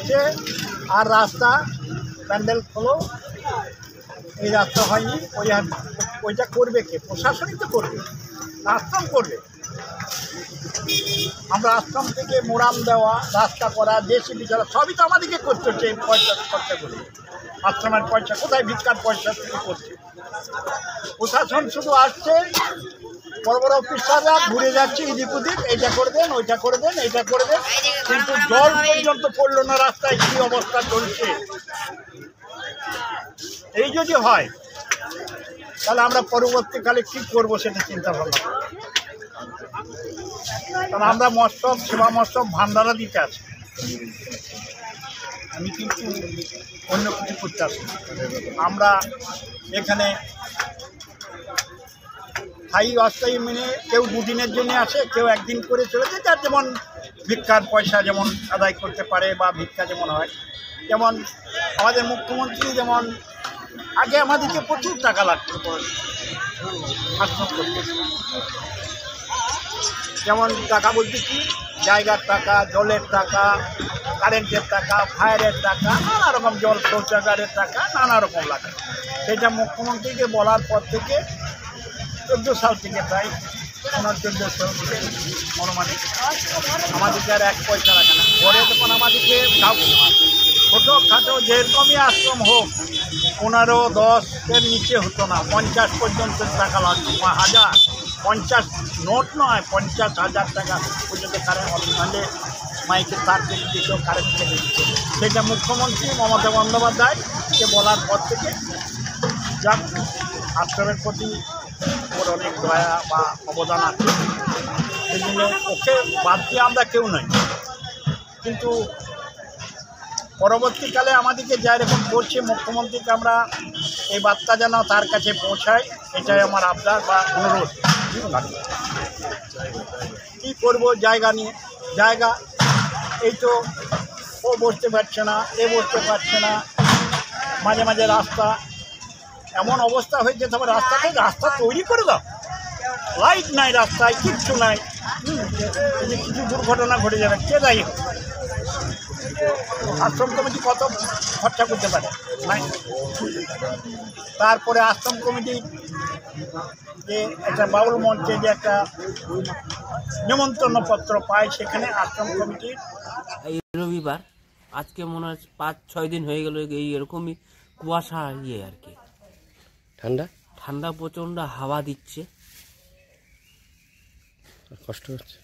হচ্ছে আর রাস্তা প্যান্ডেল খোলো, এই রাস্তা হয়নি, ওইটা করবে কে? প্রশাসনই তো করবে, আশ্রম করবে। আমরা আশ্রম থেকে মোরাম দেওয়া, রাস্তা করা, দেশি বিচারা সবই তো আমাদেরকে করতে হচ্ছে। এই পয়সা খরচা করে আশ্রমের পয়সা কোথায়? ভিক্ষার পয়সা থেকে করছে। প্রশাসন শুধু আসছে, বড় বড় অফিসাররা ঘুরে যাচ্ছে, এদিক ওদিক, এইটা করে দেন, ওইটা করে দেন, এইটা করে দেন, কিন্তু জল পর্যন্ত পড়লো না রাস্তায়। কী অবস্থা চলছে! এই যদি হয় তাহলে আমরা পরবর্তীকালে কী করবো সেটা চিন্তা ভাবনা। কারণ আমরা মস্তব, সেবা মস্তব, ভান্ডারা দিতে আছি, আমি কিন্তু অন্য কিছু করতে আসি। আমরা এখানে স্থায়ী অস্থায়ী মেনে কেউ দুদিনের জন্য আসে, কেউ একদিন করে চলে যায়, যার যেমন ভিক্ষার পয়সা যেমন আদায় করতে পারে বা ভিক্ষা যেমন হয়। যেমন আমাদের মুখ্যমন্ত্রী যেমন আগে আমাদেরকে প্রচুর টাকা লাগতো আশ্রম করতে। যেমন টাকা বলতে কি, জায়গার টাকা, জলের টাকা, কারেন্টের টাকা, ফায়ারের টাকা, নানা রকম, জল শৌচাগারের টাকা, নানা রকম লাগে। সেটা মুখ্যমন্ত্রীকে বলার পর থেকে 14 সাল থেকে প্রায় 1400 মনোমানিক আমাদেরকে আর 1 পয়সা লাগে না। পরে তখন আমাদেরকে ছোটোখাটো যেরকমই আশ্রম হোক 15-10-এর নিচে হতো না, 50 পর্যন্ত টাকা লাগতো। 1000, 50 নোট নয়, 50,000 টাকা পর্যন্ত কারেন্ট নাহলে মাইকে তার কেটে দিত, কারেন্ট কেটে দিত। সেটা মুখ্যমন্ত্রী মমতা বন্দ্যোপাধ্যায়কে বলার পর থেকে যাক আশ্রমের প্রতি ওর অনেক দয়া বা অবদান আছে। সেই জন্য ওকে বাদ দিয়ে আমরা কেউ নই। কিন্তু পরবর্তীকালে আমাদেরকে যা এরকম করছে, মুখ্যমন্ত্রীকে আমরা এই বার্তা যেন তার কাছে পৌঁছায়, এটাই আমার আবদার বা অনুরোধ। কী করবো জায়গা নিয়ে? জায়গা এই তো ও বসতে পারছে না, এ বসতে পারছে না, মাঝে মাঝে রাস্তা এমন অবস্থা হয়েছে, তবে রাস্তা তৈরি করে দাও, লাইট নাই রাস্তায়, কিচ্ছু নাই, কিছু দুর্ঘটনা ঘটে যাবে, কে দায়ী? আশ্রম কমিটি কত খরচা করতে পারে? নাই। তারপরে আশ্রম কমিটি যে একটা বাউল মঞ্চে যে একটা নিমন্ত্রণপত্র পায়, সেখানে আশ্রম কমিটির এই রবিবার আজকে মনে হয় 5-6 দিন হয়ে গেল এরকমই কুয়াশা আর কি, ঠান্ডা প্রচন্ড হাওয়া দিচ্ছে, কষ্ট হচ্ছে।